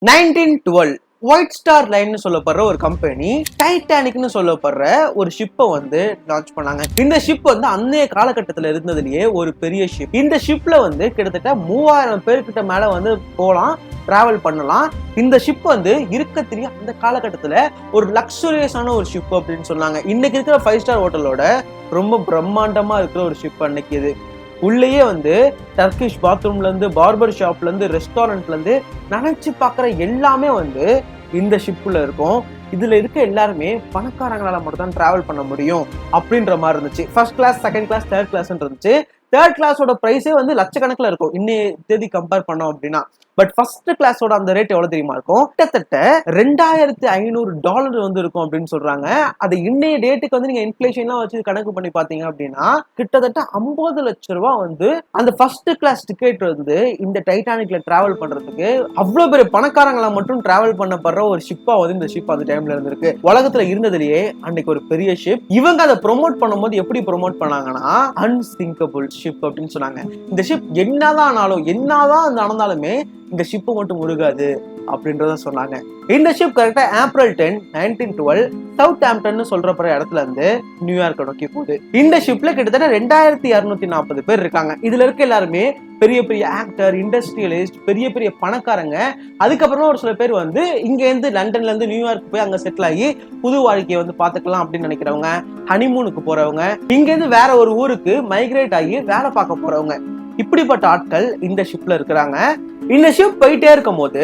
1912 white star லைன்னு சொல்லப்படுற ஒரு company டைட்டானிக்னு சொல்லப்படுற ஒரு ஷிப்பை வந்து லான்ச் பண்ணாங்க. இந்த ஷிப் வந்து அன்னைய காலகட்டத்தில் இருந்ததுலயே ஒரு பெரிய ஷிப். இந்த ஷிப்ல வந்து கிட்டத்தட்ட 3000 பேர்கிட்ட மேல வந்து போலாம், டிராவல் பண்ணலாம். இந்த ஷிப் வந்து இருக்கத்திலேயே அந்த காலகட்டத்துல ஒரு லக்ஸுரியஸான ஒரு ஷிப் அப்படின்னு சொன்னாங்க. இன்னைக்கு இருக்கிற 5 ஸ்டார் ஹோட்டலோட ரொம்ப பிரம்மாண்டமா இருக்கிற ஒரு ஷிப் அன்னைக்கு இது. உள்ளேயே வந்து டர்க்கிஷ் பாத்ரூம்ல இருந்து, பார்பர் ஷாப்ல இருந்து, ரெஸ்டாரண்ட்ல இருந்து நினைச்சு பாக்குற எல்லாமே வந்து இந்த ஷிப்ல இருக்கும். இதுல இருக்க எல்லாருமே பணக்காரங்களால மட்டும் தான் டிராவல் பண்ண முடியும் அப்படின்ற மாதிரி இருந்துச்சு. First class, second class, third class இருந்துச்சு. தேர்ட் கிளாஸோட பிரைஸே வந்து லட்சக்கணக்கில் இருக்கும் இன்னைய தேதி கம்பேர் பண்ணோம் அப்படின்னா. பட் ஃபர்ஸ்ட் கிளாஸோட அந்த ரேட் எவ்வளவு தெரியுமா இருக்கும்? கிட்டத்தட்ட $2500 வந்து இருக்கும் அப்படின்னு சொல்றாங்க. அது இன்னைய டேட்டுக்கு வந்து நீங்க இன்ஃபிளேஷன்லாம் வச்சு கணக்கு பண்ணி பாத்தீங்க அப்படின்னா கிட்டத்தட்ட 50 லட்சம் ரூபாய் வந்து அந்த ஃபர்ஸ்ட் கிளாஸ் டிக்கெட் வந்து இந்த டைட்டானிக்ல டிராவல் பண்றதுக்கு அவ்வளவு பெரிய பணக்காரங்களை மட்டும் டிராவல் பண்ணப்படுற ஒரு ஷிப்பா வந்து இந்த ஷிப் அந்த டைம்ல இருந்திருக்கு. உலகத்துல இருந்ததுலயே அன்னைக்கு ஒரு பெரிய ஷிப். இவங்க அதை ப்ரொமோட் பண்ணும்போது எப்படி ப்ரொமோட் பண்ணாங்கன்னா அன்சிங்கபிள் ஷிப் அப்படின்னு சொன்னாங்க. இந்த ஷிப் என்னதான் ஆனாலும் என்னதான் நடந்தாலுமே இந்த ஷிப் மட்டும் முருகாது அப்படின்றத சொன்னாங்க. இந்த ஷிப் கரெக்டா ஏப்ரல் 10, 1912 சவுத் ஆம்ப்டன் சொல்றப்ப இடத்துல இருந்து நியூயார்க் நோக்கி போகுது. இந்த ஷிப்ல கிட்டத்தட்ட 2240 பேர் இருக்காங்க. இதுல இருக்க எல்லாருமே பெரிய பெரிய ஆக்டர், இண்டஸ்ட்ரியலிஸ்ட், பெரிய பெரிய பணக்காரங்க. அதுக்கப்புறமா ஒரு சில பேர் வந்து இங்க இருந்து லண்டன்ல இருந்து நியூயார்க் போய் அங்க செட்டில் ஆகி புது வாழ்க்கையை வந்து பாத்துக்கலாம் அப்படின்னு நினைக்கிறவங்க, ஹனிமூனுக்கு போறவங்க, இங்க இருந்து வேற ஒரு ஊருக்கு மைக்ரேட் ஆகி வேலை பார்க்க போறவங்க, இப்படிப்பட்ட ஆட்கள் இந்த ஷிப்ல இருக்கிறாங்க. இந்த ஷிப் போயிட்டே இருக்கும் போது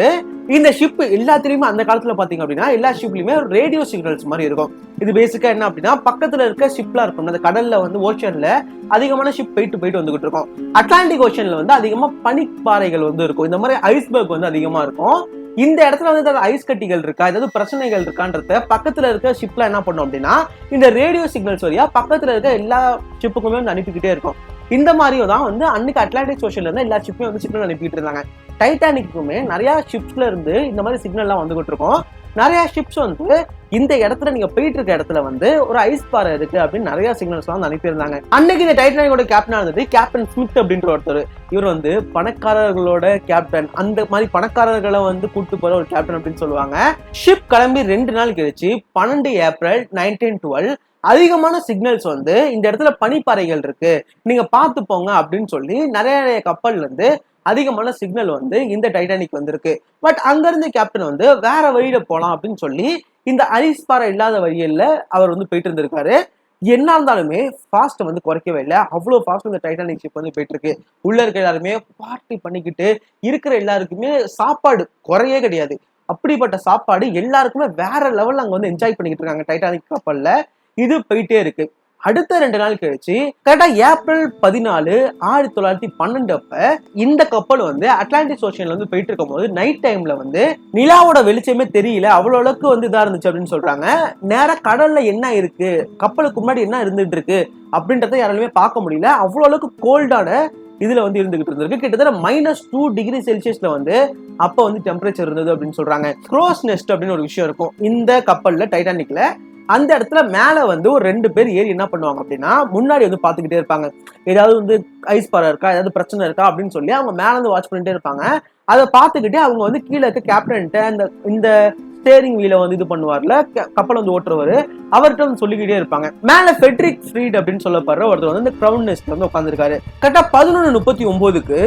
இந்த ஷிப் எல்லாத்திலயுமே அந்த காலத்துல பாத்தீங்க அப்படின்னா எல்லா ஷிப்லயுமே ஒரு ரேடியோ சிக்னல்ஸ் மாதிரி இருக்கும். இது பேசிக்கா என்ன அப்படின்னா பக்கத்துல இருக்க ஷிப்லாம் இருக்கும். அந்த கடல்ல வந்து ஓஷன்ல அதிகமான ஷிப் போயிட்டு வந்துகிட்டு இருக்கும். அட்லாண்டிக் ஓஷன்ல வந்து அதிகமா பனிப்பாறைகள் வந்து இருக்கும். இந்த மாதிரி ஐஸ்பர்க் வந்து அதிகமா இருக்கும். இந்த இடத்துல வந்து ஏதாவது ஐஸ் கட்டிகள் இருக்கா, ஏதாவது பிரச்சனைகள் இருக்கான்றத பக்கத்துல இருக்க ஷிப்ல என்ன பண்ணும் அப்படின்னா இந்த ரேடியோ சிக்னல்ஸ் வழியா பக்கத்துல இருக்க எல்லா ஷிப்புக்குமே வந்து அனுப்பிக்கிட்டே இருக்கும். இந்த மாதிரியும் தான் வந்து அன்னைக்கு அட்லாண்டிக் ஓஷன்ல இருந்து எல்லா ஷிப்பையும் வந்து சிக்னல் அனுப்பிட்டு இருந்தாங்க. டைட்டானிக்குமே நிறைய ஷிப்ஸ்ல இருந்து இந்த மாதிரி சிக்னல் எல்லாம் வந்துகிட்டு இருக்கும். நிறைய ஷிப்ஸ் வந்து இந்த இடத்துல நீங்க போயிட்டு இருக்க இடத்துல வந்து ஒரு ஐஸ் பாறை இருக்கு அப்படின்னு நிறைய சிக்னல்ஸ் வந்து அனுப்பியிருந்தாங்க. அன்னைக்கு இந்த டைட்டானிக்கோட கேப்டனா இருந்தது கேப்டன் ஸ்மித் அப்படின்ற ஒருத்தர். இவர் வந்து பணக்காரர்களோட கேப்டன், அந்த மாதிரி பணக்காரர்களை வந்து கூட்டு போற ஒரு கேப்டன் அப்படின்னு சொல்லுவாங்க. ஷிப் கிளம்பி 2 நாள் கழிச்சு 12 ஏப்ரல் 1912 அதிகமான சிக்னல்ஸ் வந்து இந்த இடத்துல பனிப்பாறைகள் இருக்கு, நீங்க பார்த்து போங்க அப்படின்னு சொல்லி நிறைய கப்பல்ல இருந்து அதிகமான சிக்னல் வந்து இந்த டைட்டானிக் வந்திருக்கு. பட் அங்க இருந்து கேப்டன் வந்து வேற வழியில போலாம் அப்படின்னு சொல்லி இந்த ஐஸ் பாறை இல்லாத வழியில அவர் வந்து போயிட்டு இருந்திருக்காரு. என்ன இருந்தாலுமே ஃபாஸ்ட் வந்து குறைக்கவே இல்லை. அவ்வளவு ஃபாஸ்ட் இந்த டைட்டானிக் ஷிப் வந்து போயிட்டு இருக்கு. உள்ள இருக்க எல்லாருமே பார்ட்டி பண்ணிக்கிட்டு இருக்கிற எல்லாருக்குமே சாப்பாடு குறையே கிடையாது. அப்படிப்பட்ட சாப்பாடு எல்லாருக்குமே வேற லெவல்ல அங்க வந்து என்ஜாய் பண்ணிக்கிட்டு இருக்காங்க டைட்டானிக் கப்பல்ல. இது போயிட்டே இருக்கு. அடுத்த 2 நாள் கழிச்சு கரெக்டா ஏப்ரல் 14, 1912 அப்ப இந்த கப்பல் வந்து அட்லாண்டிக் ஓஷன்ல வந்து போயிட்டு இருக்கும் போது நைட் டைம்ல வந்து நிலாவோட வெளிச்சமே தெரியல, அவ்வளவு அளவுக்கு வந்து இதா இருந்துச்சு அப்படின்னு சொல்றாங்க. நேரா கடல்ல என்ன இருக்கு, கப்பலுக்கு முன்னாடி என்ன இருந்துட்டு இருக்கு அப்படின்றத யாராலுமே பார்க்க முடியல. அவ்வளவு அளவுக்கு கோல்டான இதுல வந்து இருந்துகிட்டு இருந்திருக்கு. கிட்டத்தட்ட -2 டிகிரி செல்சியஸ்ல வந்து அப்ப வந்து டெம்பரேச்சர் இருந்தது அப்படின்னு சொல்றாங்க. க்ரோஸ் நெஸ்ட் அப்படின்னு ஒரு விஷயம் இருக்கும் இந்த கப்பல்ல, டைட்டானிக்ல. அந்த இடத்துல மேல வந்து ஒரு 2 பேர் ஏறி என்ன பண்ணுவாங்க அப்படின்னா முன்னாடி வந்து பாத்துக்கிட்டே இருப்பாங்க. ஏதாவது வந்து ஐஸ் பாறை இருக்கா, ஏதாவது பிரச்சனை இருக்கா அப்படின்னு சொல்லி அவங்க மேல இருந்து வாட்ச் பண்ணிட்டே இருப்பாங்க. அதை பார்த்துக்கிட்டே அவங்க வந்து கீழே இருக்க கேப்டன்ட்ட இந்த ஸ்டேரிங் வீல வந்து இது பண்ணுவார்ல, கப்பல் வந்து ஓட்டுறவர், அவர்கிட்ட வந்து சொல்லிக்கிட்டே இருப்பாங்க. மேல ஃபெட்ரிக் ஃப்ரீட் அப்படின்னு சொல்லப்படுற ஒருத்தர் வந்து இந்த கிரவுன் நெஸ்ட்ல வந்து உட்காந்துருக்காரு. கரெக்டா 11:39க்கு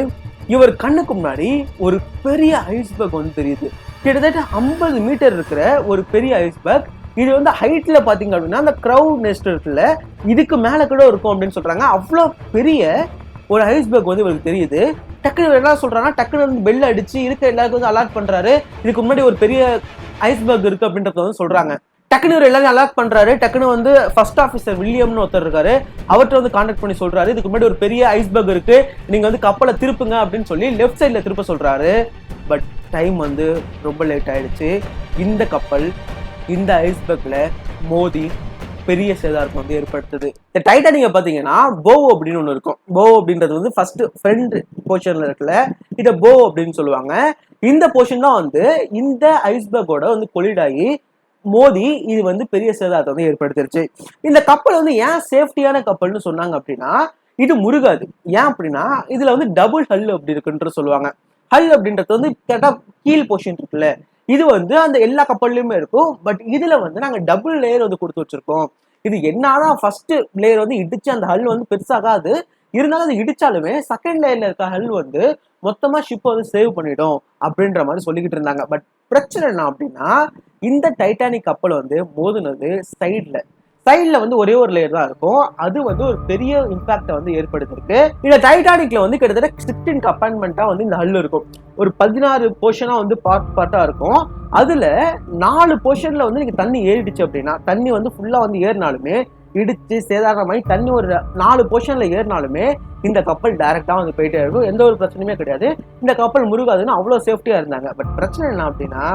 இவர் கண்ணுக்கு முன்னாடி ஒரு பெரிய ஐஸ்பர்க் வந்து தெரியுது. கிட்டத்தட்ட 50 மீட்டர் இருக்கிற ஒரு பெரிய ஐஸ்பர்க். இது வந்து ஹைட்ல பாத்தீங்க அப்படின்னா அந்த கிரவுட் நெஸ்ட் இருக்குல்ல, இதுக்கு மேல கூட இருக்கும் அப்படின்னு சொல்றாங்க. அவ்வளோ பெரிய ஒரு ஐஸ்பர்க் வந்து இவருக்கு தெரியுது. டக்குனு என்ன சொல்றாங்கன்னா டக்குனு வந்து பெல் அடிச்சு இருக்க எல்லாருக்கும் வந்து அலர்ட் பண்றாரு. இதுக்கு முன்னாடி ஒரு பெரிய ஐஸ்பர்க் இருக்கு அப்படின்றத வந்து சொல்றாங்க. டக்குனு ஒரு எல்லாரும் அலர்ட் பண்றாரு. டக்குனு வந்து ஃபர்ஸ்ட் ஆஃபீஸர் வில்லியம்னு ஒருத்தர் இருக்காரு, அவர்கிட்ட வந்து கான்டாக்ட் பண்ணி சொல்றாரு இதுக்கு முன்னாடி ஒரு பெரிய ஐஸ்பர்க் இருக்கு, நீங்க வந்து கப்பலை திருப்புங்க அப்படின்னு சொல்லி லெஃப்ட் சைட்ல திருப்ப சொல்றாரு. பட் டைம் வந்து ரொம்ப லேட் ஆயிடுச்சு. இந்த கப்பல் இந்த ஐஸ்பர்க்ல மோதி பெரிய சேதாரத்தை வந்து ஏற்படுத்துது. இந்த டைட்டானிக்கை பாத்தீங்கன்னா போவ் அப்படின்னு ஒண்ணு இருக்கும். போவ் அப்படின்றது வந்து ஃபர்ஸ்ட் ஃப்ரண்ட் போர்ஷன்ல இருக்குல்ல, இதை போவ் அப்படின்னு சொல்லுவாங்க. இந்த போர்ஷன் தான் வந்து இந்த ஐஸ்பர்க்கோட வந்து கொலிட் ஆகி மோதி இது வந்து பெரிய சேதாரத்தை வந்து ஏற்படுத்திருச்சு. இந்த கப்பல் வந்து ஏன் சேஃப்டியான கப்பல்னு சொன்னாங்க அப்படின்னா இது முருகாது. ஏன் அப்படின்னா இதுல வந்து டபுள் ஹல் அப்படி இருக்குன்ற சொல்லுவாங்க. ஹல் அப்படின்றது வந்து கேட்டா கீழ் போர்ஷன் இருக்குல்ல, இது வந்து அந்த எல்லா கப்பல்லையுமே இருக்கும். பட் இதுல வந்து நாங்க டபுள் லேயர் வந்து கொடுத்து வச்சிருக்கோம். இது என்னதான் ஃபர்ஸ்ட் லேயர் வந்து இடிச்சு அந்த ஹல் வந்து பெருசாகாது, இருந்தாலும் அது இடிச்சாலுமே செகண்ட் லேயர்ல இருக்க ஹல் வந்து மொத்தமா ஷிப்பை வந்து சேவ் பண்ணிடும் அப்படின்ற மாதிரி சொல்லிக்கிட்டு இருந்தாங்க. பட் பிரச்சனை என்ன அப்படின்னா, இந்த டைட்டானிக் கப்பல் வந்து மோதுனது சைட்ல வந்து ஒரே ஒரு லேயர் தான் இருக்கும். அது வந்து ஒரு பெரிய இம்பாக்டை வந்து ஏற்படுத்திருக்கு. இந்த டைட்டானிக்ல வந்து கிட்டத்தட்ட 16 கம்பார்ட்மெண்டா வந்து இந்த ஹல் இருக்கும். ஒரு 16 போர்ஷனா வந்து பார்ட்டா இருக்கும். அதுல 4 போர்ஷன்ல வந்து நீங்க தண்ணி ஏறிடுச்சு அப்படின்னா, தண்ணி வந்து ஃபுல்லா வந்து ஏறினாலுமே, இடிச்சு சேதாரமாயி தண்ணி ஒரு 4 போர்ஷன்ல ஏறினாலுமே இந்த கப்பல் டைரக்டா வந்து போயிட்டே இருக்கும். எந்த ஒரு பிரச்சனையுமே கிடையாது. இந்த கப்பல் முருகாதுன்னு அவ்வளவு சேஃப்டியா இருந்தாங்க. பட் பிரச்சனை என்ன அப்படின்னா,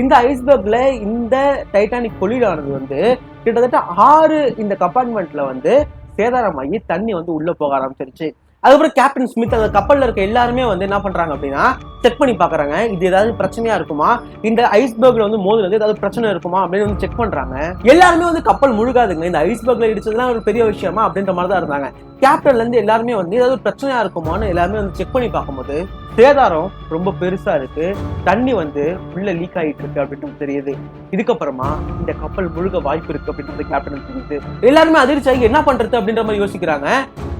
இந்த ஐஸ்பர்க்ல இந்த டைட்டானிக் கொலிடானது வந்து கிட்டத்தட்ட 6 இந்த கம்பார்ட்மெண்ட்ல வந்து சேதாரமாகி தண்ணி வந்து உள்ள போக ஆரம்பிச்சிருச்சு. அதுக்கப்புறம் கேப்டன் ஸ்மித் அந்த கப்பல்ல இருக்க எல்லாருமே வந்து என்ன பண்றாங்க அப்படின்னா, செக் பண்ணி பாக்குறாங்க, இது ஏதாவது பிரச்சனையா இருக்குமா, இந்த ஐஸ்பர்க்ல வந்து மோதுறது ஏதாவது பிரச்சனை இருக்குமா அப்படின்னு வந்து செக் பண்றாங்க. எல்லாருமே வந்து கப்பல் முழுகாதுங்க, இந்த ஐஸ்பர்க்ல இடிச்சதுலாம் ஒரு பெரிய விஷயமா அப்படின்ற மாதிரி தான் இருந்தாங்க. கேப்டன்ல இருந்து எல்லாருமே வந்து ஏதாவது பிரச்சனையா இருக்குமான்னு எல்லாருமே வந்து செக் பண்ணி பார்க்கும்போது சேதாரம் ரொம்ப பெருசா இருக்கு, தண்ணி வந்து உள்ள லீக் ஆகிட்டு இருக்கு அப்படின்றது தெரியுது. இதுக்கப்புறமா இந்த கப்பல் முழுக வாய்ப்பு இருக்கு அப்படின்றது கேப்டன் தெரியுது. எல்லாருமே அதிர்ச்சி ஆகி என்ன பண்றது அப்படின்ற மாதிரி யோசிக்கிறாங்க.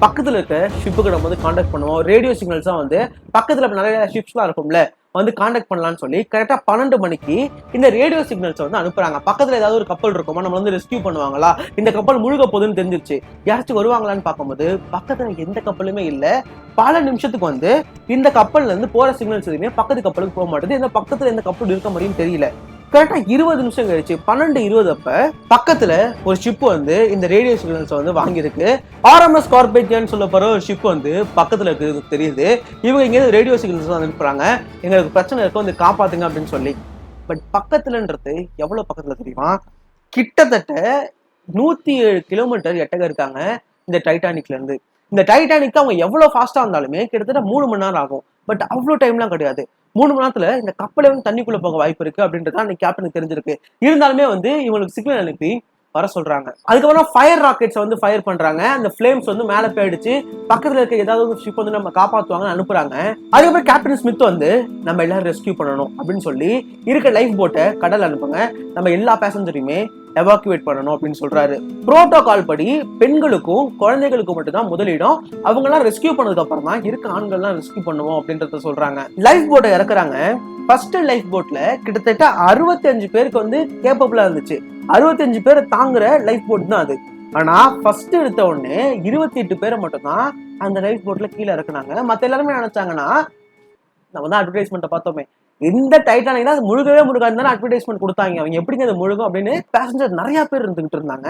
பக்கத்துல இருக்க ஷிப்புக்கு நம்ம வந்து கான்டாக்ட் பண்ணுவோம், ரேடியோ சிக்னல்ஸா வந்து பக்கத்துல நிறைய ஷிப்ஸ்லாம் இருக்கும்ல வந்து கான்டாக்ட் பண்ணலாம்னு சொல்லி கரெக்டா 12 மணிக்கு இந்த ரேடியோ சிக்னல்ஸ் வந்து அனுப்புறாங்க. பக்கத்துல ஏதாவது ஒரு கப்பல் இருக்குமா, நம்ம வந்து ரெஸ்கியூ பண்ணுவாங்களா, இந்த கப்பல் முழுக போகுதுன்னு தெரிஞ்சிருச்சு, யாராச்சும் வருவாங்களான்னு பார்க்கும்போது பக்கத்துல எந்த கப்பலுமே இல்ல. பல நிமிஷத்துக்கு வந்து இந்த கப்பல்ல இருந்து போற சிக்னல்ஸ் எதுவுமே பக்கத்து கப்பலுக்கு போக மாட்டேது. இந்த பக்கத்துல எந்த கப்பல் இருக்க மாதிரியும் தெரியல. கரெக்டா 20 நிமிஷம் கழிச்சு 12:20 அப்ப பக்கத்துல ஒரு ஷிப் வந்து இந்த ரேடியோ சிக்னல்ஸ் வந்து வாங்கியிருக்கு. RMS கார்பெட்டியான்னு சொல்லப்படுற ஒரு ஷிப் வந்து பக்கத்துல இருக்கிறது தெரியுது. இவங்க இங்க ரேடியோ சிக்னல்ஸ் அனுப்புறாங்க, எங்களுக்கு பிரச்சனை இருக்கும் வந்து காப்பாத்துங்க அப்படின்னு சொல்லி. பட் பக்கத்துலன்றது எவ்வளவு பக்கத்துல தெரியுமா, கிட்டத்தட்ட 107 கிலோமீட்டர் எட்டக இருக்காங்க இந்த டைட்டானிக்ல இருந்து. இந்த டைட்டானிக் அவங்க எவ்வளவு ஃபாஸ்டா இருந்தாலுமே கிட்டத்தட்ட 3 மணி நேரம் ஆகும். பட் அவ்வளவு டைம்லாம் கிடையாது. 3 மணி நேரத்துல இந்த கப்பலை வந்து தண்ணிக்குள்ள போக வாய்ப்பு இருக்கு அப்படின்றத அன்னைக்கு கேப்டனுக்கு தெரிஞ்சிருக்கு. இருந்தாலுமே வந்து இவங்களுக்கு சிக்னல் அனுப்பி வர சொல்றாங்க. அதுக்கப்புறம் ஃபயர் ராக்கெட்ஸ் வந்து ஃபயர் பண்றாங்க. அந்த ஃபிளேம்ஸ் வந்து மேல போயிடுச்சு, பக்கத்துல இருக்க ஏதாவது ஷிப் வந்து நம்ம காப்பாத்துவாங்கன்னு அனுப்புறாங்க. அதுக்கப்புறம் கேப்டன் ஸ்மித் வந்து நம்ம எல்லாரும் ரெஸ்கியூ பண்ணணும் அப்படின்னு சொல்லி இருக்க லைஃப் போட்டை கடல் அனுப்புங்க, நம்ம எல்லா பேசஞ்சரையுமே எவாக்குவேட் பண்ணணும் அப்படின்னு சொல்றாரு. புரோட்டோகால் படி பெண்களுக்கும் குழந்தைகளுக்கும் மட்டும்தான் முதலிடம், அவங்க எல்லாம் ரெஸ்கியூ பண்ணதுக்கு அப்புறம் தான் இருக்க ஆண்கள்லாம் ரெஸ்கியூ பண்ணுவோம் அப்படின்றத சொல்றாங்க. லைஃப் போட்டை இறக்குறாங்க. ஃபர்ஸ்ட் லைஃப் போட்ல கிட்டத்தட்ட 65 பேருக்கு வந்து கேப்பபிளா இருந்துச்சு. 65 பேரை தாங்குற லைஃப் போட் தான் அது. ஆனா ஃபர்ஸ்ட் எடுத்த உடனே 28 பேரை மட்டும் தான் அந்த லைஃப் போட்ல கீழே இறக்குனாங்க. மத்த எல்லாருமே நினைச்சாங்கன்னா, நம்ம தான் அட்வர்டைஸ்மெண்ட்டை பார்த்தோமே, இந்த டைட்டானிக் தான் முழுகவே முழுகாது அட்வர்டைஸ்மெண்ட் கொடுத்தாங்க, அவங்க எப்படிங்க அது முழுகும் அப்படின்னு பேசஞ்சர் நிறைய பேர் இருந்துகிட்டு இருந்தாங்க.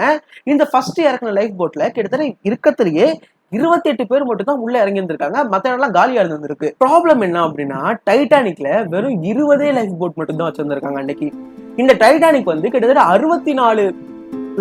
இந்த ஃபர்ஸ்ட் இறக்குன லைஃப் போட்ல கிட்டத்தட்ட இருக்கத்திலேயே 28 பேர் மட்டும் தான் உள்ள இறங்கி இருந்திருக்காங்க, மத்த இடம்லாம் காலியா இருந்திருக்கு. ப்ராப்ளம் என்ன அப்படின்னா, டைட்டானிக்ல வெறும் 20 லைஃப் போட் மட்டும் தான் வச்சிருந்திருக்காங்க அன்னைக்கு. இந்த டைட்டானிக் வந்து கிட்டத்தட்ட 64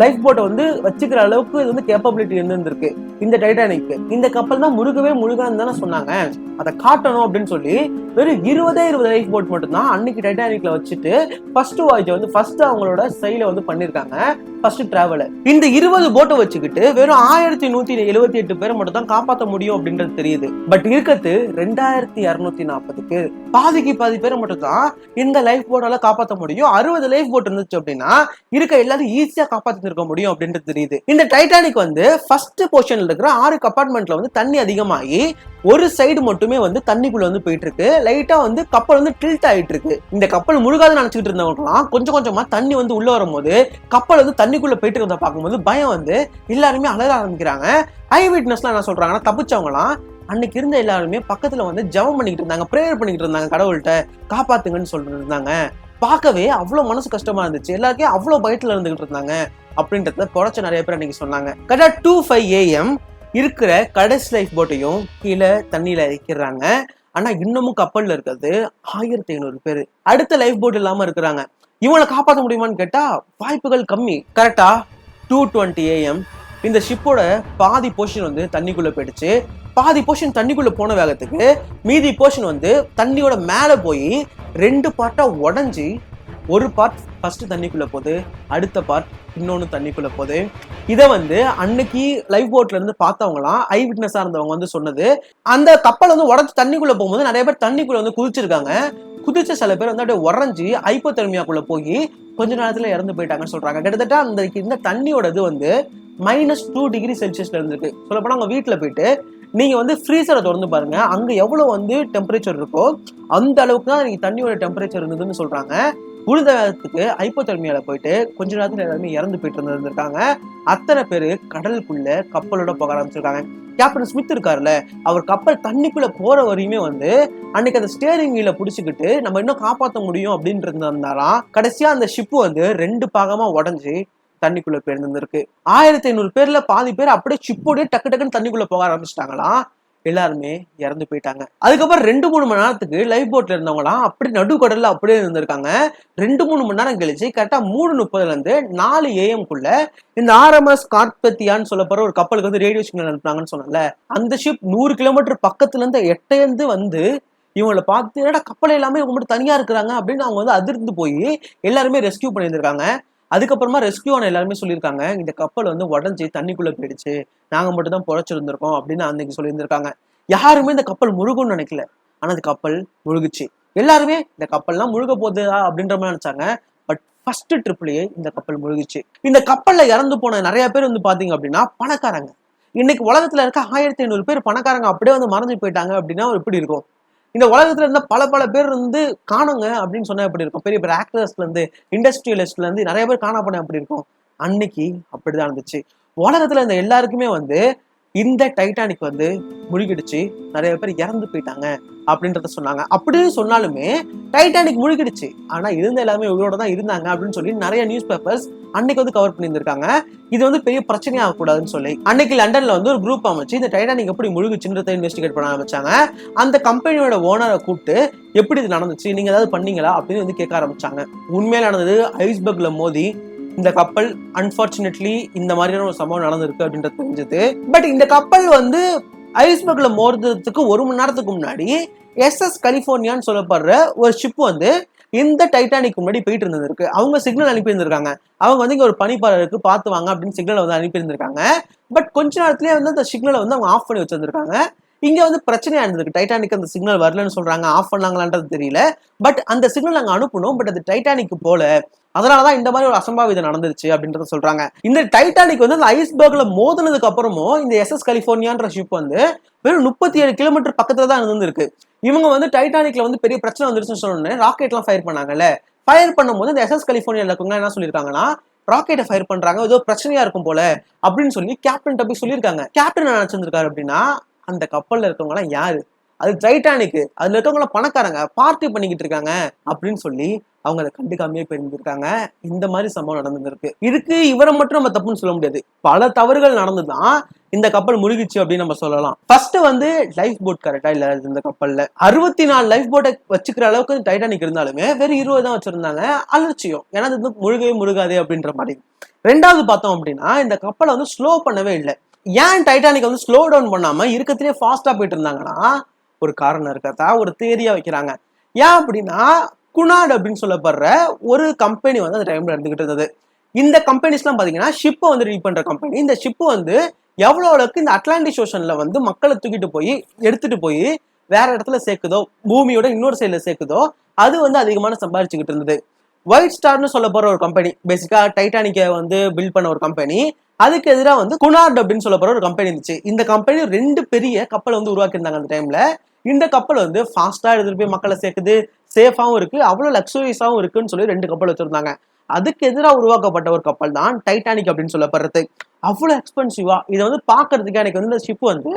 லைஃப் போட்டை வந்து வச்சுக்கிற அளவுக்கு இது வந்து கேப்பபிலிட்டி இருந்திருக்கு இந்த டைட்டானிக். இந்த கப்பல் தான் முழுகவே முழுகான்னு தானே சொன்னாங்க, அதை காட்டணும் அப்படின்னு சொல்லி வெறும் 20 லைஃப் போட் மட்டும் தான் அன்னைக்கு டைட்டானிக்ல வச்சுட்டு ஃபர்ஸ்ட் வாய்ஸ் வந்து ஃபர்ஸ்ட் அவங்களோட சைல வந்து பண்ணிருக்காங்க. ஃபர்ஸ்ட் டிராவல் இந்த 20 போட்டை வச்சுக்கிட்டு வெறும் 1178 பேரை மட்டும் தான் காப்பாற்ற முடியும் அப்படின்றது தெரியுது. பட் இருக்கிறது 2240 பேர், பாதிக்கு பாதி பேரை மட்டும் தான் இந்த லைஃப் போட்டால காப்பாற்ற முடியும். 60 லைஃப் போட் இருந்துச்சு அப்படின்னா இருக்க எல்லாரும் ஈஸியா காப்பாத்தி இருக்க முடியும் அப்படின்றது தெரியுது. இந்த டைட்டானிக் வந்து ஃபர்ஸ்ட் போர்ஷன்ல இருக்கிற 6 கம்பார்ட்மெண்ட்ல வந்து தண்ணி அதிகமாகி ஒரு சைடு மட்டுமே வந்து தண்ணிக்குள்ள வந்து போயிட்டு இருக்கு. லைட்டா வந்து கப்பல் வந்து டில்ட் ஆயிட்டு இருக்கு. இந்த கப்பல் முழுகாது நினைச்சிட்டு இருந்தவங்கலாம் கொஞ்சம் கொஞ்சமா தண்ணி வந்து உள்ள வரும்போது கப்பல் வந்து தண்ணிக்குள்ள போயிட்டு இருந்த பார்க்கும்போது பயம் வந்து எல்லாருமே அலற ஆரம்பிக்கிறாங்க. ஐ விட்னஸ்லாம் என்ன சொல்றாங்கன்னா, தப்பிச்சவங்களாம் அன்னைக்கு இருந்த எல்லாருமே பக்கத்துல வந்து ஜெபம் பண்ணிக்கிட்டு இருந்தாங்க, பிரேயர் பண்ணிக்கிட்டு இருந்தாங்க, கடவுள்கிட்ட காப்பாத்துங்கன்னு சொல்லிட்டு இருந்தாங்க. பார்க்கவே அவ்வளவு மனசு கஷ்டமா இருந்துச்சு, எல்லாருக்கும் அவ்வளவு பயத்துல இருந்துகிட்டு இருந்தாங்க அப்படின்றத புறச்ச நிறைய பேர் அன்னைக்கு சொன்னாங்க. கரெக்டா 2:05 AM இருக்கிற கடைசி லைஃப் போட்டையும் கீழே தண்ணியில இறக்கிறாங்க. ஆனா இன்னமும் கப்பல்ல இருக்கிறது 1500 பேர் அடுத்த லைஃப் போட் இல்லாம இருக்கிறாங்க. இவங்களை காப்பாற்ற முடியுமான்னு கேட்டா வாய்ப்புகள் கம்மி. கரெக்டா 2:20 AM இந்த ஷிப்போட பாதி போர்ஷன் வந்து தண்ணிக்குள்ள போயிடுச்சு. பாதி போர்ஷன் தண்ணிக்குள்ள போன வேகத்துக்கு மீதி போர்ஷன் வந்து தண்ணியோட மேல போய் 2 பார்ட்டா உடஞ்சி ஒரு பார்ட் ஃபர்ஸ்ட் தண்ணிக்குள்ள போகுது, அடுத்த பார்ட் இன்னொன்னு தண்ணிக்குள்ள போகுது. இதை வந்து அன்னைக்கு லைஃப் போட்ல இருந்து பார்த்தவங்களாம் ஐ விட்னஸா இருந்தவங்க வந்து சொன்னது. அந்த கப்பல் வந்து உடச்சு தண்ணிக்குள்ள போகும்போது நிறைய பேர் தண்ணிக்குள்ள வந்து குதிச்சிருக்காங்க. குதிச்ச சில பேர் வந்து அப்படியே உறைஞ்சி ஹைப்போதெர்மியாக்குள்ள போய் கொஞ்ச நேரத்துல இறந்து போயிட்டாங்கன்னு சொல்றாங்க. கிட்டத்தட்ட அந்த இந்த தண்ணியோட இது வந்து -2 டிகிரி செல்சியஸ்ல இருந்திருக்கு. சொல்லப்போனா அவங்க வீட்டுல போயிட்டு நீங்க வந்து ஃப்ரீசரை திறந்து பாருங்க, அங்க எவ்வளவு வந்து டெம்பரேச்சர் இருக்கோ அந்த அளவுக்கு தான் நீங்க தண்ணியோட டெம்பரேச்சர் இருந்ததுன்னு சொல்றாங்க. உழுதத்துக்கு ஹைப்போதெர்மியால போயிட்டு கொஞ்ச நேரத்துல எல்லாருமே இறந்து போயிட்டு இருந்திருக்காங்க. அத்தனை பேரு கடலுக்குள்ள கப்பலோட போக ஆரம்பிச்சிருக்காங்க. கேப்டன் ஸ்மித் இருக்காருல்ல, அவர் கப்பல் தண்ணிக்குள்ள போற வரையுமே வந்து அன்னைக்கு அந்த ஸ்டியரிங் வீல புடிச்சுக்கிட்டு நம்ம இன்னும் காப்பாற்ற முடியும் அப்படின்னு இருந்தாராம். கடைசியா அந்த ஷிப் வந்து 2 பாகமா உடஞ்சு தண்ணிக்குள்ள போயிருந்திருக்கு. 1500 பேர்ல பாதி பேர் அப்படியே ஷிப்போடய டக்கு டக்குன்னு தண்ணிக்குள்ள போக ஆரம்பிச்சிட்டாங்களாம். எல்லாருமே இறந்து போயிட்டாங்க. அதுக்கப்புறம் 2-3 மணி நேரத்துக்கு லைஃப் போட்ல இருந்தவங்களாம் அப்படி நடுக்கடல்ல அப்படியே இருந்திருக்காங்க. 2-3 மணி நேரம் கழிச்சு கரெக்டா 3:30 இருந்து 4 AM இந்த RMS கார்பத்தியான்னு சொல்லப்படுற ஒரு கப்பலுக்கு வந்து ரேடியோ சிக்னல் அனுப்புனாங்கன்னு சொன்னல, அந்த ஷிப் 100 கிலோமீட்டர் பக்கத்துல இருந்து எட்டையந்து வந்து இவங்களை பார்த்து என்னடா கப்பல் எல்லாமே இவங்க மட்டும் தனியா இருக்கிறாங்க அப்படின்னு அவங்க வந்து அதிர்ந்து போய் எல்லாருமே ரெஸ்கியூ பண்ணியிருந்திருக்காங்க. அதுக்கப்புறமா ரெஸ்கியூ ஆன எல்லாருமே சொல்லியிருக்காங்க, இந்த கப்பல் வந்து உடஞ்சி தண்ணிக்குள்ள போயிடுச்சு, நாங்க மட்டும் தான் பொழைச்சிருந்திருக்கோம் அப்படின்னு அன்னைக்கு சொல்லியிருந்திருக்காங்க. யாருமே இந்த கப்பல் முழுகும்னு நினைக்கல, ஆனா இந்த கப்பல் முழுகுச்சு. எல்லாருமே இந்த கப்பல்லாம் முழுக போகுதா அப்படின்ற மாதிரி நினைச்சாங்க. பட் ஃபர்ஸ்ட் ட்ரிப்லயே இந்த கப்பல் முழுகுச்சு. இந்த கப்பல்ல இறந்து போன நிறைய பேர் வந்து பாத்தீங்க அப்படின்னா பணக்காரங்க. இன்னைக்கு உலகத்துல இருக்க 1500 பேர் பணக்காரங்க அப்படியே வந்து மறைஞ்சு போயிட்டாங்க அப்படின்னா எப்படி இருக்கும்? இந்த உலகத்துல இருந்த பல பேர் வந்து காணுங்க அப்படின்னு சொன்னா எப்படி இருக்கும்? பெரிய பெரிய ஆக்டர்ஸ்ல இருந்து இண்டஸ்ட்ரியலிஸ்ட்ல இருந்து நிறைய பேர் காணப்பட எப்படி இருக்கும்? அன்னைக்கு அப்படிதான் இருந்துச்சு. உலகத்துல இருந்த எல்லாருக்குமே வந்து இந்த டைட்டானிக் வந்து முழுகிடுச்சு, நிறைய பேர் இறந்து போயிட்டாங்க அப்படின்றத சொன்னாங்க. அப்படின்னு சொன்னாலுமே டைட்டானிக் முழுகிடுச்சு, ஆனா இருந்த எல்லாருமே உயிரோட தான் இருந்தாங்க அப்படின்னு சொல்லி நிறைய நியூஸ் பேப்பர்ஸ் அன்னைக்கு வந்து கவர் பண்ணியிருந்திருக்காங்க. இது வந்து பெரிய பிரச்சனையாக ஆகக்கூடாதுன்னு சொல்லி அன்னைக்கு லண்டன்ல வந்து ஒரு குரூப் அமைச்சு இந்த டைட்டானிக் எப்படி முழுகுச்சுன்றதை இன்வெஸ்டிகேட் பண்ண ஆரம்பிச்சாங்க. அந்த கம்பெனியோட ஓனரை கூப்பிட்டு எப்படி இது நடந்துச்சு, நீங்க ஏதாவது பண்ணீங்களா அப்படின்னு வந்து கேட்க ஆரம்பிச்சாங்க. உண்மையில நடந்தது ஐஸ்பர்க்ல மோதி இந்த கப்பல் அன்பார்ச்சுனேட்லி இந்த மாதிரியான ஒரு சம்பவம் நடந்திருக்கு அப்படின்றது தெரிஞ்சது. பட் இந்த கப்பல் வந்து ஐஸ்பர்க்ல மோதுறதுக்கு 1 மணி நேரத்துக்கு முன்னாடி SS கலிபோர்னியான்னு சொல்லப்படுற ஒரு ஷிப் வந்து இந்த டைட்டானிக் முன்னாடி போயிட்டு இருந்திருக்கு. அவங்க சிக்னல் அனுப்பி இருந்திருக்காங்க, அவங்க வந்து இங்க ஒரு பனிப்பாறை இருக்கு பார்த்து வாங்க அப்படின்னு சிக்னலை வந்து அனுப்பி இருந்திருக்காங்க. பட் கொஞ்ச நேரத்திலேயே வந்து அந்த சிக்னலை வந்து அவங்க ஆஃப் பண்ணி வச்சிருந்திருக்காங்க. இங்க வந்து பிரச்சனையா இருந்திருக்கு. டைட்டானிக் அந்த சிக்னல் வரலன்னு சொல்றாங்க, ஆஃப் பண்ணாங்களான்றது தெரியல. பட் அந்த சிக்னல் அங்க அனுப்பணும், பட் அது டைட்டானிக் போல, அதனாலதான் இந்த மாதிரி ஒரு அசம்பாவிதம் நடந்துருச்சு அப்படின்றத சொல்றாங்க. இந்த டைட்டானிக் வந்து அந்த ஐஸ்பர்க்ல மோதினதுக்கு அப்புறமும் இந்த SS கலிபோர்னியான்ற ஷிப் வந்து வெறும் 37 கிலோமீட்டர் பக்கத்துல தான் இருந்திருக்கு. இவங்க வந்து டைட்டானிக்ல வந்து பெரிய பிரச்சனை வந்துருச்சுன்னு சொன்னோன்னே ராக்கெட் எல்லாம் ஃபயர் பண்ணாங்கல்ல, ஃபயர் பண்ணும்போது இந்த SS கலிபோர்னியால இருக்கவங்க என்ன சொல்லியிருக்காங்கன்னா, ராக்கெட்டை ஃபயர் பண்றாங்க, ஏதோ பிரச்சனையா இருக்கும் போல அப்படின்னு சொல்லி கேப்டன் போய் சொல்லியிருக்காங்க. கேப்டன் என்ன நினைச்சிருந்திருக்காரு அப்படின்னா, அந்த கப்பல்ல இருக்கவங்க எல்லாம் யாரு, அது டைட்டானிக், அதுல இருக்கவங்க பணக்காரங்க பார்ட்டி பண்ணிக்கிட்டு இருக்காங்க அப்படின்னு சொல்லி அவங்க அதை கண்டுக்காமையே போயிருந்திருக்காங்க. இந்த மாதிரி சம்பவம் நடந்திருக்கு. இதுக்கு இவரை மட்டும் நம்ம தப்புன்னு சொல்ல முடியாது, பல தவறுகள் நடந்துதான் இந்த கப்பல் முழுகிச்சு அப்படின்னு நம்ம சொல்லலாம். ஃபர்ஸ்ட் வந்து லைஃப் போட் கரெக்டா இல்ல இந்த கப்பல்ல 64 லைஃப் போட்டை வச்சுக்கிற அளவுக்கு டைட்டானிக் இருந்தாலுமே வெறும் 20 தான் வச்சிருந்தாங்க. அலட்சியம், ஏன்னா இது வந்து முழுகவே முழுகாதே அப்படின்ற மாதிரி. ரெண்டாவது பார்த்தோம் அப்படின்னா இந்த கப்பலை வந்து ஸ்லோ பண்ணவே இல்லை. ஏன் டைட்டானிக் வந்து ஸ்லோ டவுன் பண்ணாம இருக்கத்திலேயே ஃபாஸ்டா போயிட்டு இருந்தாங்கன்னா ஒரு காரணம் இருக்கா, ஒரு தியரியா வைக்கிறாங்க. ஏன் அப்படின்னா குனாட் அப்படின்னு சொல்லப்படுற ஒரு கம்பெனி வந்து அந்த டைம்ல இருந்துகிட்டு இருந்தது. இந்த கம்பெனிஸ் எல்லாம் பாத்தீங்கன்னா ஷிப்பை வந்து ரீட் பண்ற கம்பெனி. இந்த ஷிப் வந்து எவ்வளவு அளவுக்கு இந்த அட்லாண்டிக் ஓஷன்ல வந்து மக்களை தூக்கிட்டு போய் எடுத்துட்டு போய் வேற இடத்துல சேர்க்குதோ, பூமியோட இன்னொரு சைட்ல சேர்க்குதோ, அது வந்து அதிகமான சம்பாதிச்சுக்கிட்டு இருந்தது. ஒயிட் ஸ்டார்னு சொல்ல போற ஒரு கம்பெனி, பேசிக்கா டைட்டானிக்கை வந்து பில்ட் பண்ண ஒரு கம்பெனி, அதுக்கு எதிராக வந்து குனார்ட் அப்படின்னு சொல்ல போற ஒரு கம்பெனி இருந்துச்சு. இந்த கம்பெனி 2 பெரிய கப்பல் வந்து உருவாக்கி இருந்தாங்க அந்த டைம்ல. இந்த கப்பல் வந்து ஃபாஸ்டா எடுத்துட்டு போய் மக்களை சேர்க்குது, சேஃபாவும் இருக்கு, அவ்வளவு லக்ஸூரியஸாவும் இருக்குன்னு சொல்லி 2 கப்பல் வச்சிருந்தாங்க. அதுக்கு எதிராக உருவாக்கப்பட்ட ஒரு கப்பல் தான் டைட்டானிக் அப்படின்னு சொல்லப்படுறது. அவ்வளவு எக்ஸ்பென்சிவா இதை வந்து பாக்குறதுக்கு எனக்கு வந்து இந்த ஷிப் வந்து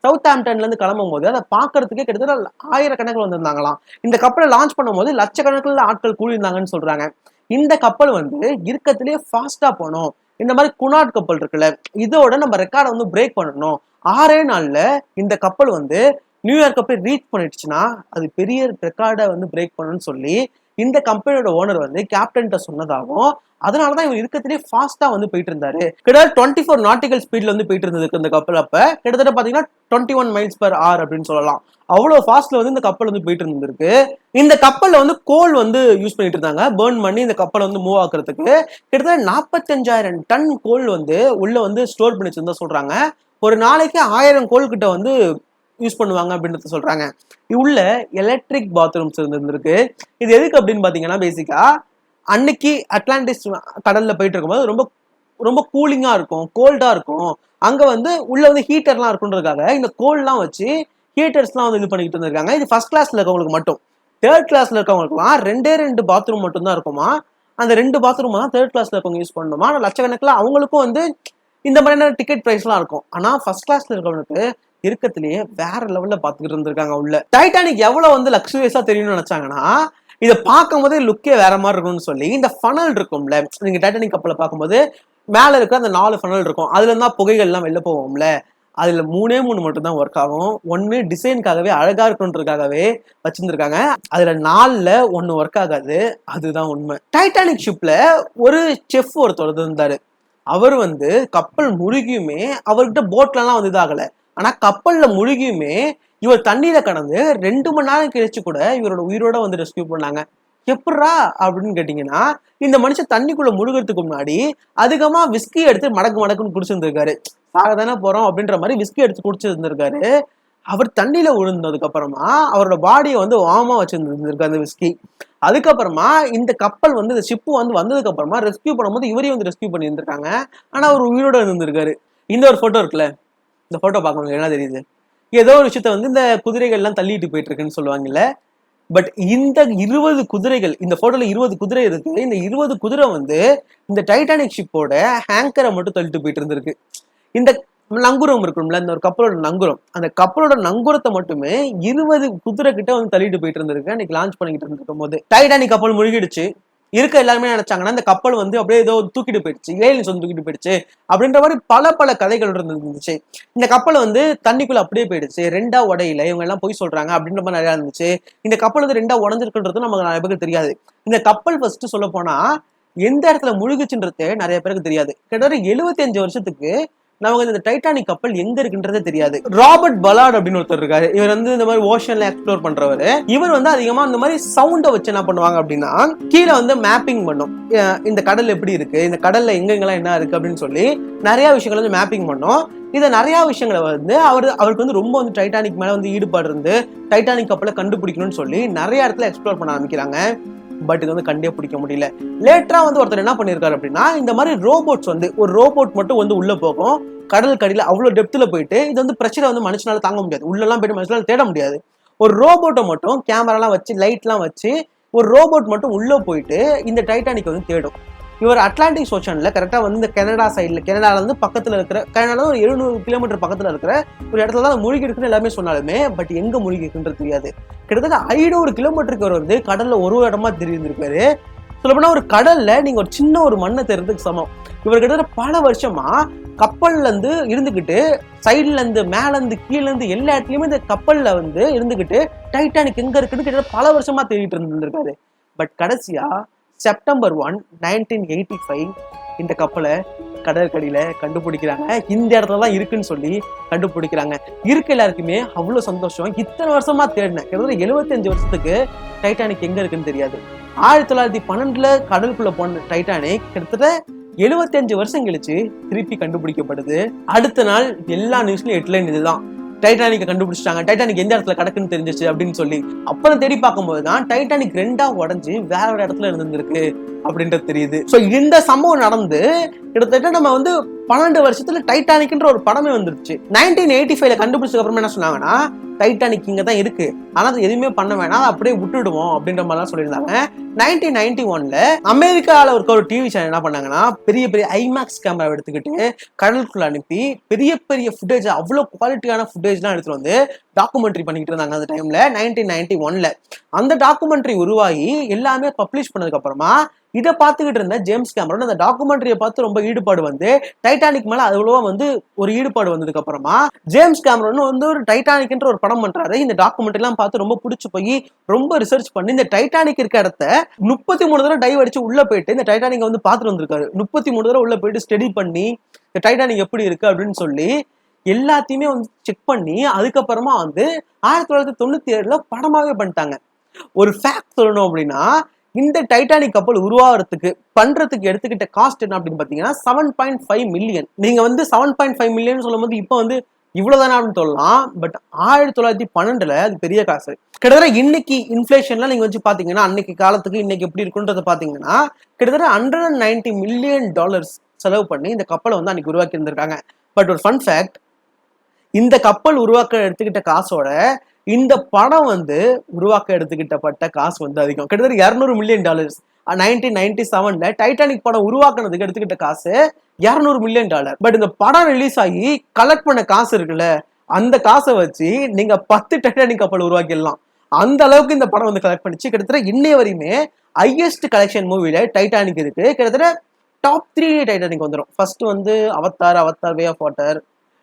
சவுத் ஆம்டன்ல இருந்து கிளம்பும் போது அதை பாக்குறதுக்கே கிட்டத்தட்ட 1000 கணக்கில் வந்திருந்தாங்களாம். இந்த கப்பலை லான்ச் பண்ணும் போது லட்சக்கணக்கில் ஆட்கள் கூடியிருந்தாங்கன்னு சொல்றாங்க. இந்த கப்பல் வந்து இருக்கத்திலேயே ஃபாஸ்டா போனோம், இந்த மாதிரி குனாட் கப்பல் இருக்குல்ல, இதோட நம்ம ரெக்கார்டை வந்து பிரேக் பண்ணணும், 6 நாள்ல இந்த கப்பல் வந்து நியூயார்க்கை போய் ரீச் பண்ணிடுச்சுன்னா அது பெரிய ரெக்கார்டை வந்து பிரேக் பண்ணணும்னு சொல்லி இந்த கம்பெனியோட ஓனர் வந்து கேப்டன்கிட்ட சொன்னதாகவும், அதனாலதான் இவர் இருக்கிறதுலே ஃபாஸ்டா வந்து போயிட்டு இருந்தாரு. கிட்டத்தட்ட 24 நாட்டிக்கல் ஸ்பீட்ல வந்து போயிட்டு இருந்ததுக்கு இந்த கப்பல். அப்ப கிட்டத்தட்ட பாத்தீங்கன்னா 21 மைல்ஸ் பர் hour அப்படின்னு சொல்லலாம். அவ்வளவு ஃபாஸ்ட்ல வந்து இந்த கப்பல் வந்து போயிட்டு இருந்திருக்கு. இந்த கப்பல்ல வந்து கோல் வந்து யூஸ் பண்ணிட்டு இருந்தாங்க, பேர்ன் பண்ணி இந்த கப்பலை வந்து மூவ் ஆக்குறதுக்கு. கிட்டத்தட்ட 45,000 டன் கோல் வந்து உள்ள வந்து ஸ்டோர் பண்ணி வச்சிருந்தா சொல்றாங்க. ஒரு நாளைக்கு 1000 கோல் கிட்ட வந்து யூஸ் பண்ணுவாங்க அப்படின்றத சொல்றாங்க. உள்ள எலக்ட்ரிக் பாத்ரூம்ஸ் இருந்திருக்கு. இது எதுக்கு அப்படின்னு பாத்தீங்கன்னா, பேசிக்கா அன்னைக்கு அட்லாண்டிஸ் கடல்ல போயிட்டு இருக்கும்போது ரொம்ப ரொம்ப கூலிங்கா இருக்கும், கோல்டா இருக்கும். அங்க வந்து உள்ள வந்து ஹீட்டர்லாம் இருக்குன்றதுக்காக இந்த கோல்லாம் வச்சு ஹீட்டர்ஸ்லாம் வந்து இது பண்ணிட்டு இருந்திருக்காங்க. இது ஃபர்ஸ்ட் கிளாஸ்ல இருக்கவங்களுக்கு மட்டும். தேர்ட் கிளாஸ்ல இருக்கவங்களுக்குலாம் 2 பாத்ரூம் மட்டும் தான் இருக்குமா. அந்த 2 பாத்ரூம் தான் தேர்ட் கிளாஸ்ல இருக்கவங்க யூஸ் பண்ணணுமா. ஆனா லட்சக்கணக்கில் அவங்களுக்கும் வந்து இந்த மாதிரியான டிக்கெட் பிரைஸ்லாம் இருக்கும். ஆனா ஃபர்ஸ்ட் கிளாஸ்ல இருக்கவங்களுக்கு இருக்கத்திலேயே வேற லெவல்ல பாத்துக்கிட்டு இருந்திருக்காங்க உள்ள. டைட்டானிக் எவ்வளவு வந்து லக்ஸுரியஸா தெரியும்னு நினைச்சாங்கன்னா, இதை பார்க்கும் போதே லுக்கே வேற மாதிரி இருக்கும்னு சொல்லி இந்த ஃபனல் இருக்கும்ல, நீங்க டைட்டானிக் கப்பலை பார்க்கும்போது மேல இருக்கிற அந்த 4 ஃபனல் இருக்கும். அதுல இருந்தா புகைகள் எல்லாம் வெளில போவோம்ல, அதுல 3 மட்டும் தான் ஒர்க் ஆகும். ஒன்னு டிசைனுக்காகவே அழகா இருக்குன்றதுக்காகவே வச்சிருந்திருக்காங்க. அதுல 4ல 1 ஒர்க் ஆகாது. அதுதான் உண்மை. டைட்டானிக் ஷிப்ல ஒரு செஃப் ஒருத்தர் இருந்தாரு. அவர் வந்து கப்பல் முழுகியுமே அவர்கிட்ட போட்ல எல்லாம் வந்து இதாகல. ஆனா கப்பல்ல முழுகியுமே இவர் தண்ணீரை கடந்து 2 மணி நேரம் கழிச்சு கூட இவரோட உயிரோட வந்து ரெஸ்கியூ பண்ணாங்க. எப்படா அப்படின்னு கேட்டீங்கன்னா, இந்த மனுஷன் தண்ணிக்குள்ள முழுகிறதுக்கு முன்னாடி அதிகமா விஸ்கி எடுத்து மடக்கு மடக்குன்னு குடிச்சிருந்திருக்காரு. சாக தானே போறோம் அப்படின்ற மாதிரி விஸ்கி எடுத்து குடிச்சிருந்திருக்காரு. அவர் தண்ணியில விழுந்ததுக்கு அப்புறமா அவரோட பாடியை வந்து வார்மா வச்சிருந்திருக்காரு அந்த விஸ்கி. அதுக்கப்புறமா இந்த கப்பல் வந்து இந்த ஷிப்பு வந்து வந்ததுக்கு அப்புறமா ரெஸ்கியூ பண்ணும்போது இவரையும் வந்து ரெஸ்கியூ பண்ணி இருந்திருக்காங்க. ஆனா அவர் உயிரோட இருந்திருக்காரு. இந்த ஒரு போட்டோ இருக்குல்ல, இந்த போட்டோ பார்க்கணும் என்ன தெரியுது, ஏதோ ஒரு விஷயத்த வந்து இந்த குதிரைகள் எல்லாம் தள்ளிட்டு போயிட்டு இருக்குன்னு சொல்லுவாங்கல்ல. பட் இந்த 20 குதிரைகள், இந்த போட்டோல 20 குதிரை இருக்கு. இந்த 20 குதிரை வந்து இந்த டைட்டானிக் ஷிப்போட ஹேங்கரை மட்டும் தள்ளிட்டு போயிட்டு இருந்திருக்கு. இந்த நங்குரம் இருக்கும்ல, இந்த ஒரு கப்பலோட நங்குரம், அந்த கப்பலோட நங்குரத்தை மட்டுமே 20 குதிரை கிட்ட வந்து தள்ளிட்டு போயிட்டு இருந்திருக்கு. அன்னைக்கு லான்ச் பண்ணிட்டு இருந்திருக்கும் போது டைட்டானிக் கப்பல் முழுகிடுச்சு. இருக்க எல்லாருமே நினைச்சாங்கன்னா இந்த கப்பல் வந்து அப்படியே ஏதோ தூக்கிட்டு போயிடுச்சு, ஏலியன்ஸ் வந்து தூக்கிட்டு போயிடுச்சு அப்படின்ற மாதிரி பல கதைகள் இருந்துச்சு. இந்த கப்பல் வந்து தண்ணிக்குள்ள அப்படியே போயிடுச்சு, 2ஆ உடையில, இவங்க எல்லாம் போய் சொல்றாங்க அப்படின்ற மாதிரி நிறையா இருந்துச்சு. இந்த கப்பல் வந்து 2ஆ உடஞ்சிருக்குன்றது நமக்கு நிறைய பேருக்கு தெரியாது. இந்த கப்பல் ஃபர்ஸ்ட் சொல்ல போனா எந்த இடத்துல முழுகுச்சுன்றது நிறைய பேருக்கு தெரியாது. கிட்டத்தட்ட 75 வருஷத்துக்கு நமக்கு இந்த டைட்டானிக் கப்பல் எங்க இருக்குன்றதே தெரியாது. ராபர்ட் பலார்ட் அப்படின்னு ஒருத்தர் இருக்காரு. இவர் வந்து இந்த மாதிரி ஓஷன்ல எக்ஸ்ப்ளோர் பண்றவரு. இவர் வந்து அதிகமா இந்த மாதிரி சவுண்டை வச்சு என்ன பண்ணுவாங்க அப்படின்னா, கீழே வந்து மேப்பிங் பண்ணும், இந்த கடல் எப்படி இருக்கு, இந்த கடல்ல எங்கெங்கெல்லாம் என்ன இருக்கு அப்படின்னு சொல்லி நிறைய விஷயங்கள் வந்து மேப்பிங் பண்ணும். இதை நிறைய விஷயங்களை வந்து அவருக்கு வந்து ரொம்ப வந்து டைட்டானிக் மேல வந்து ஈடுபாடு இருந்து டைட்டானிக் கப்பலை கண்டுபிடிக்கணும்னு சொல்லி நிறைய இடத்துல எக்ஸ்ப்ளோர் பண்ண ஆரம்பிக்கிறாங்க. பட் இது வந்து கண்டே பிடிக்க முடியல. லேட்டரா வந்து ஒருத்தர் என்ன பண்ணிருக்காரு அப்படின்னா, இந்த மாதிரி ரோபோட்ஸ் வந்து ஒரு ரோபோட் மட்டும் வந்து உள்ள போகும் கடல் கடியில, அவ்வளவு டெப்த்ல போயிட்டு இது வந்து பிரச்சனை வந்து மனுஷனால தாங்க முடியாது, உள்ள எல்லாம் போயிட்டு மனுஷனால தேட முடியாது. ஒரு ரோபோட்டை மட்டும் கேமராலாம் வச்சு லைட் எல்லாம் வச்சு ஒரு ரோபோட் மட்டும் உள்ள போயிட்டு இந்த டைட்டானிக் வந்து தேடும். இவர் அட்லாண்டிக் ஓஷன்ல கரெக்டா வந்து இந்த கனடா சைட்ல, கனடால இருந்து பக்கத்துல இருக்கிற, கனடால ஒரு 700 கிலோமீட்டர் பக்கத்துல இருக்கிற ஒரு இடத்துல தான் மூழ்கி இருக்குன்னு எல்லாமே சொன்னாலுமே பட் எங்க மூழ்கி இருக்குன்றது தெரியாது. கிட்டத்தட்ட 500 கிலோமீட்டருக்கு அவர் வந்து கடல்ல ஒரு இடமா தெரிஞ்சிருக்காரு. சொல்லப்போனா ஒரு கடல்ல நீங்க ஒரு சின்ன ஒரு மண்ணை தெரிறதுக்கு சமம். இவர் கிட்டத்தட்ட பல வருஷமா கப்பல்ல இருந்து இருந்துகிட்டு, சைட்ல இருந்து மேல இருந்து கீழே இருந்து எல்லா இடத்துலயுமே இந்த கப்பல்ல வந்து இருந்துகிட்டு டைட்டானிக் எங்க இருக்குன்னு கிட்டத்தட்ட பல வருஷமா தேடிட்டு இருந்திருக்காரு. பட் கடைசியா செப்டம்பர் 1, 1985 இந்த கப்பலை கடற்கடியில கண்டுபிடிக்கிறாங்க. இந்த இடத்துல தான் இருக்குன்னு சொல்லி கண்டுபிடிக்கிறாங்க. இருக்க எல்லாருக்குமே அவ்வளவு சந்தோஷம். இத்தனை வருஷமா தேடினேன், கிட்டத்தட்ட 75 வருஷத்துக்கு டைட்டானிக் எங்க இருக்குன்னு தெரியாது. 1912 கடலுக்குள்ள போன டைட்டானிக் கிட்டத்தட்ட 75 வருஷம் கழிச்சு திருப்பி கண்டுபிடிக்கப்படுது. அடுத்த நாள் எல்லா நியூஸ்லயும் ஹெட்லைன் இதுதான், டைட்டானிக்கை கண்டுபிடிச்சிட்டாங்க, டைட்டானிக் எந்த இடத்துல கிடக்குன்னு தெரிஞ்சிச்சு அப்படின்னு சொல்லி. அப்புறம் தேடி பார்க்கும்போது தான் டைட்டானிக் 2ஆ உடஞ்சு வேற ஒரு இடத்துல இருந்திருக்கு அப்படின்றது தெரியுது. ஸோ இந்த சம்பவம் நடந்து கிட்டத்தட்ட நம்ம வந்து 12 வருஷத்துல டைட்டானிக்ன்ற ஒரு படமே வந்துருச்சு. 1985 கண்டுபிடிச்சதுக்கு அப்புறமா என்ன சொன்னாங்கன்னா, டைட்டானிக் இங்க தான் இருக்கு, ஆனா அது எதுவுமே பண்ண வேணாம், அப்படியே விட்டுடுவோம் அப்படின்ற மாதிரிலாம் சொல்லியிருந்தாங்க. 1991 அமெரிக்கால இருக்க ஒரு டிவி சேனல் என்ன பண்ணாங்கன்னா, பெரிய பெரிய ஐமேக்ஸ் கேமரா எடுத்துக்கிட்டு கடலுக்குள்ள அனுப்பி பெரிய ஃபுட்டேஜ், அவ்வளவு குவாலிட்டியான ஃபுட்டேஜ்லாம் எடுத்துட்டு வந்து டாக்குமெண்ட்ரி பண்ணிக்கிட்டு இருந்தாங்க அந்த டைம்ல 1991. அந்த டாக்குமெண்ட்ரி உருவாகி எல்லாமே பப்ளிஷ் பண்ணதுக்கு அப்புறமா இதை பார்த்துக்கிட்டு இருந்த ஜேம்ஸ் கேமரன் அந்த டாக்குமெண்ட்ரியை பார்த்து ரொம்ப ஈடுபாடு வந்து டைட்டானிக் மேல அவ்வளவா வந்து ஒரு ஈடுபாடு வந்ததுக்கு அப்புறமா ஜேம்ஸ் கேமரன் வந்து ஒரு டைட்டானிக்ன்ற ஒரு படம் பண்றாரு. இந்த டாக்குமெண்ட்ரி எல்லாம் பார்த்து ரொம்ப பிடிச்சு போய் ரொம்ப ரிசர்ச் பண்ணி இந்த டைட்டானிக் இருக்க இடத்த 33 தடவை டைவ் அடிச்சு உள்ள போயிட்டு இந்த டைட்டானிக் வந்து பார்த்துட்டு வந்திருக்காரு. 33 தடவை உள்ள போயிட்டு ஸ்டடி பண்ணி இந்த டைட்டானிக் எப்படி இருக்கு அப்படின்னு சொல்லி எல்லாத்தையுமே வந்து செக் பண்ணி அதுக்கப்புறமா வந்து 1997ல படமாவே பண்ணிட்டாங்க. ஒரு ஃபேக்ட் சொல்லணும் அப்படின்னா, இந்த டைட்டானிக் கப்பல் உருவாகிறதுக்கு பண்றதுக்கு எடுத்துக்கிட்ட காஸ்ட் என்ன அப்படின்னு பாத்தீங்கன்னா 7.5 மில்லியன். நீங்க வந்து 7.5 மில்லியன் சொல்லும் போது இப்ப வந்து இவ்வளவுதானே அப்படின்னு சொல்லலாம். பட் 1912ல அது பெரிய காசு. கிட்டத்தட்ட இன்னைக்கு இன்ஃபிளேஷன்ல நீங்க வச்சு பாத்தீங்கன்னா அன்னைக்கு காலத்துக்கு இன்னைக்கு எப்படி இருக்குன்றத பாத்தீங்கன்னா கிட்டத்தட்ட $190 மில்லியன் செலவு பண்ணி இந்த கப்பலை வந்து அன்னைக்கு உருவாக்கி இருந்திருக்காங்க. பட் ஒரு ஃபன் ஃபேக்ட், இந்த கப்பல் உருவாக்க எடுத்துக்கிட்ட காசோட இந்த படம் வந்து உருவாக்க எடுத்துக்கிட்டப்பட்ட காசு வந்து அதிகம். கிட்டத்தட்ட $200 மில்லியன். 1997ல டைட்டானிக் படம் உருவாக்குனதுக்கு எடுத்துக்கிட்ட காசு $200 மில்லியன். பட் இந்த படம் ரிலீஸ் ஆகி கலெக்ட் பண்ண காசு இருக்குல்ல, அந்த காசை வச்சு நீங்க 10 டைட்டானிக் கப்பல் உருவாக்கிடலாம். அந்த அளவுக்கு இந்த படம் வந்து கலெக்ட் பண்ணிச்சு. கிட்டத்தட்ட இன்னைய வரையுமே ஹையஸ்ட் கலெக்ஷன் மூவில டைட்டானிக் இருக்கு. கிட்டத்தட்ட டாப் 3 டைட்டானிக் வந்துடும். ஃபர்ஸ்ட் வந்து Avatar way of water,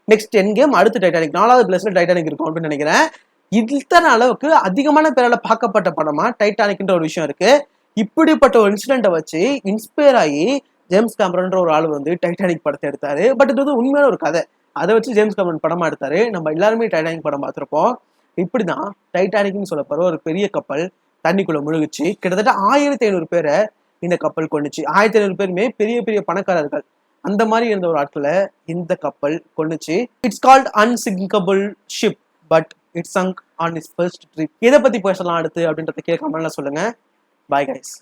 next Endgame, அடுத்து டைட்டானிக். 4வது பிளேஸ்ல டைட்டானிக் இருக்கும் அப்படின்னு நினைக்கிறேன். இத்தனை அளவுக்கு அதிகமான பேரால பார்க்கப்பட்ட படமா டைட்டானிக்ன்ற ஒரு விஷயம் இருக்கு. இப்படிப்பட்ட ஒரு இன்சிடென்ட்டை வச்சு இன்ஸ்பயர் ஆகி ஜேம்ஸ் கேமரன்ற ஒரு ஆள் வந்து டைட்டானிக் படத்தை எடுத்தாரு. பட் இது வந்து உண்மையான ஒரு கதை. அதை வச்சு ஜேம்ஸ் கேமரன் படமா எடுத்தாரு. நம்ம எல்லாருமே டைட்டானிக் படம் பார்த்திருப்போம். இப்படிதான் டைட்டானிக்னு சொல்லப்படுற ஒரு பெரிய கப்பல் தண்ணிக்குள்ள முழுகுச்சு. கிட்டத்தட்ட 1500 பேரை இந்த கப்பல் கொண்டுச்சு. 1500 பேருமே பெரிய பெரிய பணக்காரர்கள். அந்த மாதிரி இருந்த ஒரு ஆட்களை இந்த கப்பல் கொண்டுச்சு. It's called unsinkable ship, but it sunk on is first trip. எதை பத்தி பேசலாம் அடுத்து அப்படின்றத கீழே கமெண்ட்ல சொல்லுங்க. Bye guys.